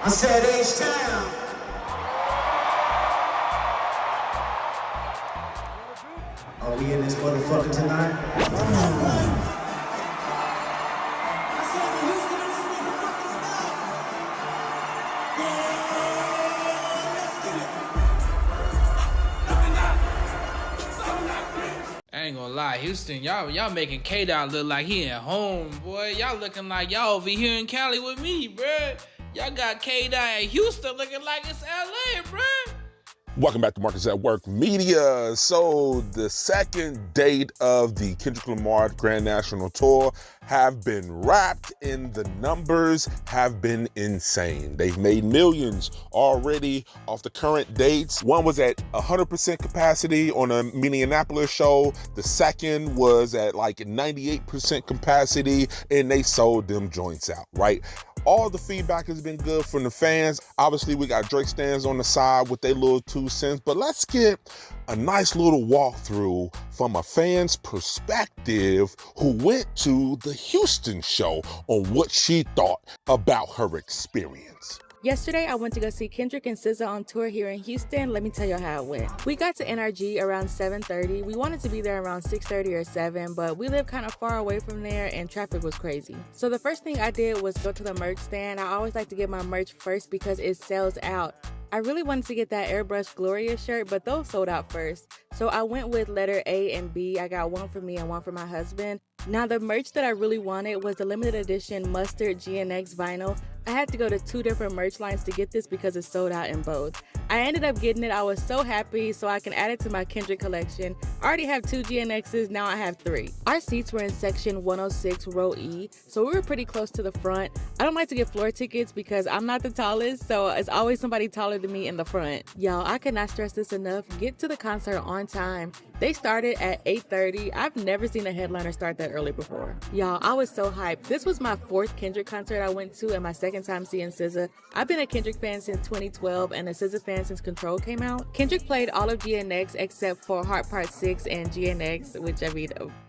I said H-Town. Are we in this motherfucker tonight? I ain't gonna lie, Houston, y'all making K-Dot look like he at home, boy. Y'all looking like y'all over here in Cali with me, bruh. Y'all got K-Dot at Houston looking like it's LA, bruh. Welcome back to Marcus at Work Media. So the second date of the Kendrick Lamar Grand National Tour have been wrapped, and the numbers have been insane. They've made millions already off the current dates. One was at 100% capacity on a Minneapolis show. The second was at like 98% capacity, and they sold them joints out, right? All the feedback has been good from the fans. Obviously, we got Drake stands on the side with their little 2 cents, but let's get a nice little walkthrough from a fan's perspective who went to the Houston show on what she thought about her experience. Yesterday, I went to go see Kendrick and SZA on tour here in Houston. Let me tell you how it went. We got to NRG around 7:30. We wanted to be there around 6:30 or 7, but we live kind of far away from there and traffic was crazy. So the first thing I did was go to the merch stand. I always like to get my merch first because it sells out. I really wanted to get that Airbrush Gloria shirt, but those sold out first. So I went with letter A and B. I got one for me and one for my husband. Now the merch that I really wanted was the limited edition Mustard GNX vinyl. I had to go to 2 different merch lines to get this because it sold out in both. I ended up getting it. I was so happy so I can add it to my Kendrick collection. I already have 2 GNXs, now I have 3. Our seats were in section 106, row E, so we were pretty close to the front. I don't like to get floor tickets because I'm not the tallest, so it's always somebody taller than me in the front. Y'all, I cannot stress this enough. Get to the concert on time. They started at 8:30. I've never seen a headliner start that early before. Y'all, I was so hyped. This was my 4th Kendrick concert I went to and my 2nd time seeing SZA. I've been a Kendrick fan since 2012 and a SZA fan since Control came out. Kendrick played all of GNX except for Heart Part 6 and GNX, which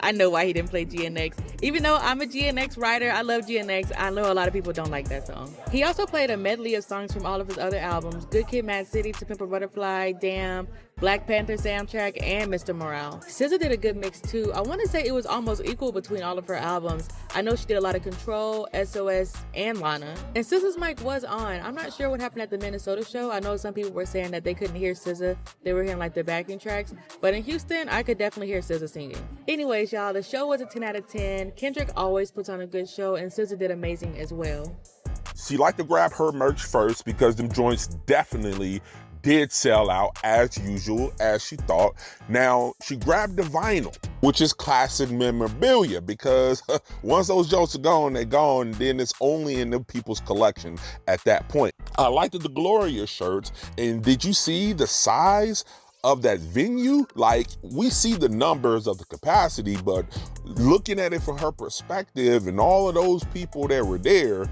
I know why he didn't play GNX. Even though I'm a GNX writer, I love GNX. I know a lot of people don't like that song. He also played a medley of songs from all of his other albums, Good Kid, Mad City, To Pimp a Butterfly, Damn, Black Panther soundtrack, and Mr. Morale. SZA did a good mix too. I want to say it was almost equal between all of her albums. I know she did a lot of Control, SOS, and Lana. And SZA's mic was on. I'm not sure what happened at the Minnesota show. I know some people were saying that they couldn't hear SZA. They were hearing like the backing tracks. But in Houston, I could definitely hear SZA singing. Anyways, y'all, the show was a 10 out of 10. Kendrick always puts on a good show, and SZA did amazing as well. She liked to grab her merch first because them joints definitely did sell out as usual, as she thought. Now, she grabbed the vinyl, which is classic memorabilia because once those jokes are gone, they're gone. Then it's only in the people's collection at that point. I liked the Gloria shirts. And did you see the size of that venue? Like, we see the numbers of the capacity, but looking at it from her perspective and all of those people that were there,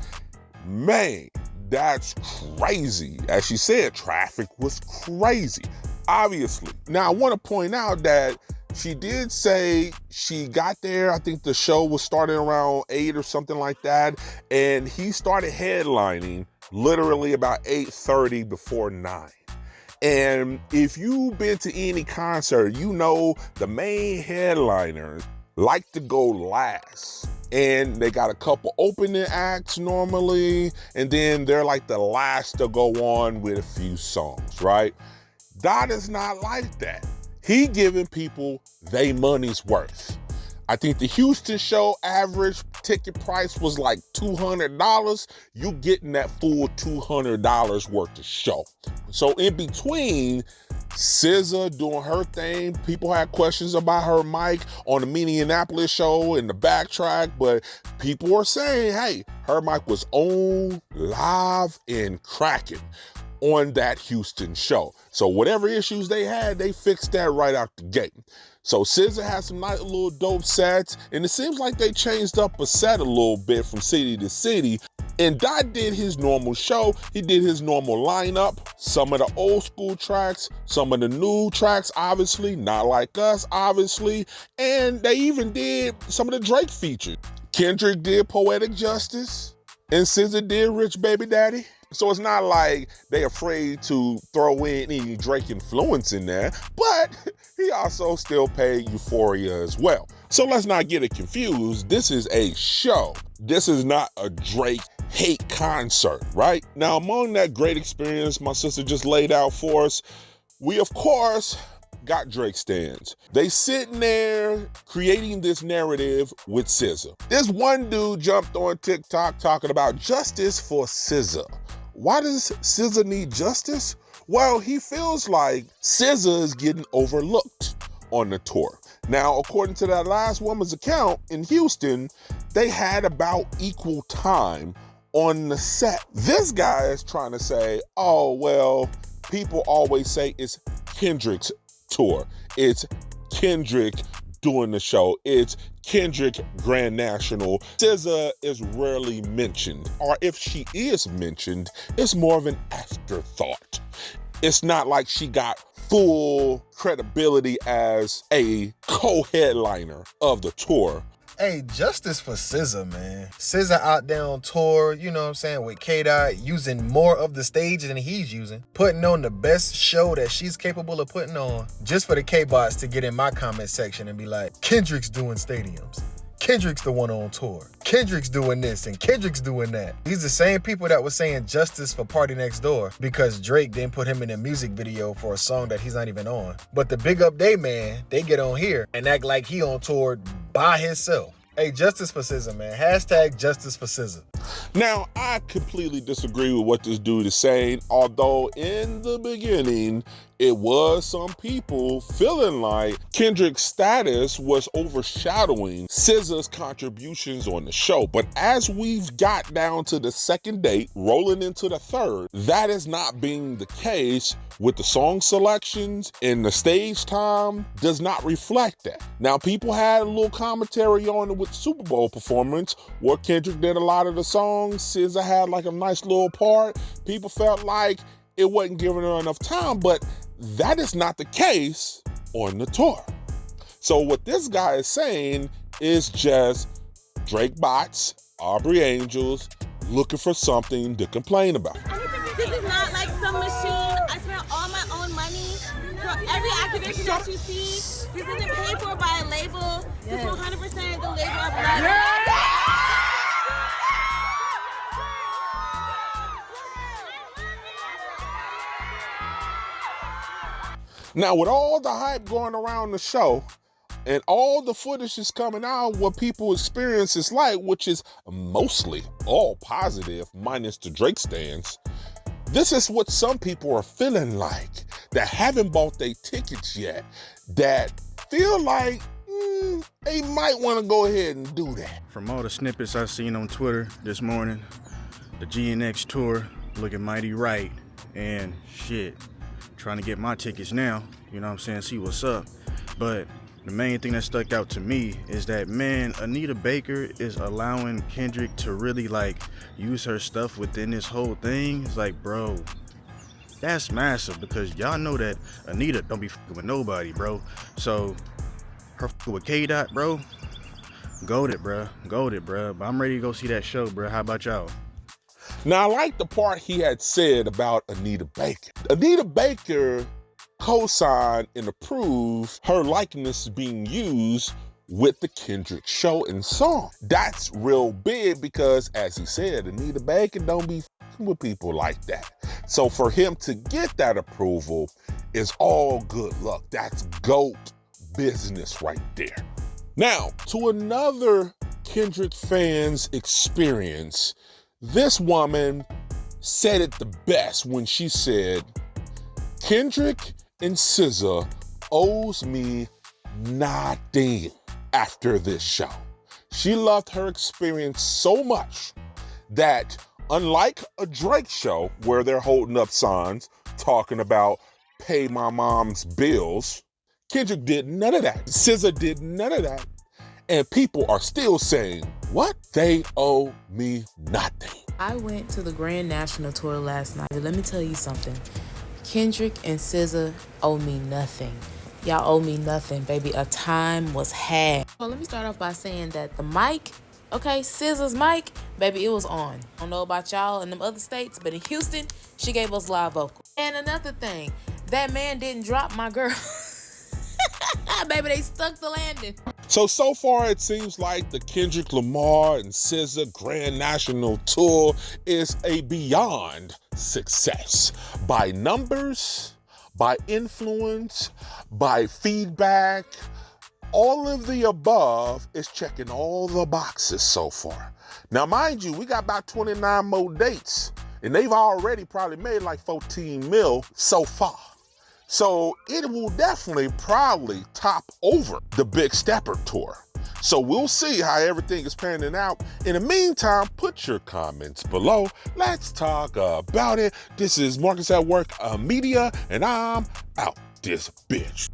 man, that's crazy. As she said, traffic was crazy, obviously. Now, I want to point out that she did say she got there, I think the show was starting around 8 or something like that, and he started headlining literally about 8:30 before 9. And if you've been to any concert, you know the main headliners like to go last. And they got a couple opening acts normally, and then they're like the last to go on with a few songs, right? Dot is not like that. He giving people they money's worth. I think the Houston show average ticket price was like $200. You getting that full $200 worth of show. So in between, SZA doing her thing. People had questions about her mic on the Minneapolis show in the backtrack, but people were saying, hey, her mic was on, live, and cracking on that Houston show. So whatever issues they had, they fixed that right out the gate. So SZA had some nice little dope sets, and it seems like they changed up a set a little bit from city to city. And Dot did his normal show. He did his normal lineup. Some of the old school tracks, some of the new tracks, obviously, Not Like Us, obviously. And they even did some of the Drake features. Kendrick did Poetic Justice, and SZA did Rich Baby Daddy. So it's not like they afraid to throw in any Drake influence in there, but he also still paid Euphoria as well. So let's not get it confused. This is a show. This is not a Drake hate concert, right? Now, among that great experience my sister just laid out for us, we of course got Drake stans. They sitting there creating this narrative with SZA. This one dude jumped on TikTok talking about justice for SZA. Why does SZA need justice? Well, he feels like SZA is getting overlooked on the tour. Now, according to that last woman's account in Houston, they had about equal time on the set. This guy is trying to say, oh, well, people always say it's Kendrick's tour. It's Kendrick doing the show. It's Kendrick Grand National. SZA is rarely mentioned, or if she is mentioned, it's more of an afterthought. It's not like she got full credibility as a co-headliner of the tour. Hey, justice for SZA, man. SZA out there on tour, you know what I'm saying, with K-Dot, using more of the stage than he's using, putting on the best show that she's capable of putting on, just for the K-Bots to get in my comment section and be like, Kendrick's doing stadiums. Kendrick's the one on tour. Kendrick's doing this and Kendrick's doing that. These the same people that were saying justice for Party Next Door because Drake didn't put him in a music video for a song that he's not even on. But the big up they man, they get on here and act like he on tour by himself. Hey, justice for SZA, man. Hashtag justice for SZA. Now, I completely disagree with what this dude is saying, although in the beginning, it was some people feeling like Kendrick's status was overshadowing SZA's contributions on the show. But as we've got down to the second date, rolling into the third, that is not being the case with the song selections, and the stage time does not reflect that. Now, people had a little commentary on it with the Super Bowl performance where Kendrick did a lot of the songs. SZA had like a nice little part. People felt like it wasn't giving her enough time, but that is not the case on the tour. So what this guy is saying is just Drake bots, Aubrey Angels, looking for something to complain about. This is not like some machine. I spent all my own money for every activation that you see. This isn't paid for by a label. This is 100% the label of love. Now, with all the hype going around the show and all the footage is coming out, what people experience is like, which is mostly all positive, minus the Drake stans, this is what some people are feeling like that haven't bought their tickets yet, that feel like they might want to go ahead and do that. From all the snippets I've seen on Twitter this morning, the GNX tour looking mighty right, and shit, trying to get my tickets now, you know what I'm saying, see what's up. But the main thing that stuck out to me is that, man, Anita Baker is allowing Kendrick to really like use her stuff within this whole thing. It's like, bro, that's massive, because y'all know that Anita don't be fucking with nobody, bro. So her fucking with K-Dot, bro, goated, bro. But I'm ready to go see that show, bro. How about y'all? Now, I like the part he had said about Anita Baker. Anita Baker co-signed and approved her likeness being used with the Kendrick show and song. That's real big because, as he said, Anita Baker don't be f***ing with people like that. So for him to get that approval is all good luck. That's GOAT business right there. Now, to another Kendrick fan's experience, this woman said it the best when she said, Kendrick and SZA owes me nothing after this show. She loved her experience so much that, unlike a Drake show where they're holding up signs talking about pay my mom's bills, Kendrick did none of that. SZA did none of that. And people are still saying, what? They owe me nothing. I went to the Grand National Tour last night. Let me tell you something. Kendrick and SZA owe me nothing. Y'all owe me nothing, baby. A time was had. Well, let me start off by saying that the mic, okay, SZA's mic, Baby, it was on. I don't know about y'all in them other states, but in Houston, she gave us live vocal. And another thing, that man didn't drop my girl. Baby, they stuck the landing. So far it seems like the Kendrick Lamar and SZA Grand National Tour is a beyond success. By numbers, by influence, by feedback, all of the above is checking all the boxes so far. Now, mind you, we got about 29 more dates, and they've already probably made like 14 mil so far. So it will definitely probably top over the Big Stepper tour. So we'll see how everything is panning out. In the meantime, put your comments below. Let's talk about it. This is Marcus at Work Media, and I'm out this bitch.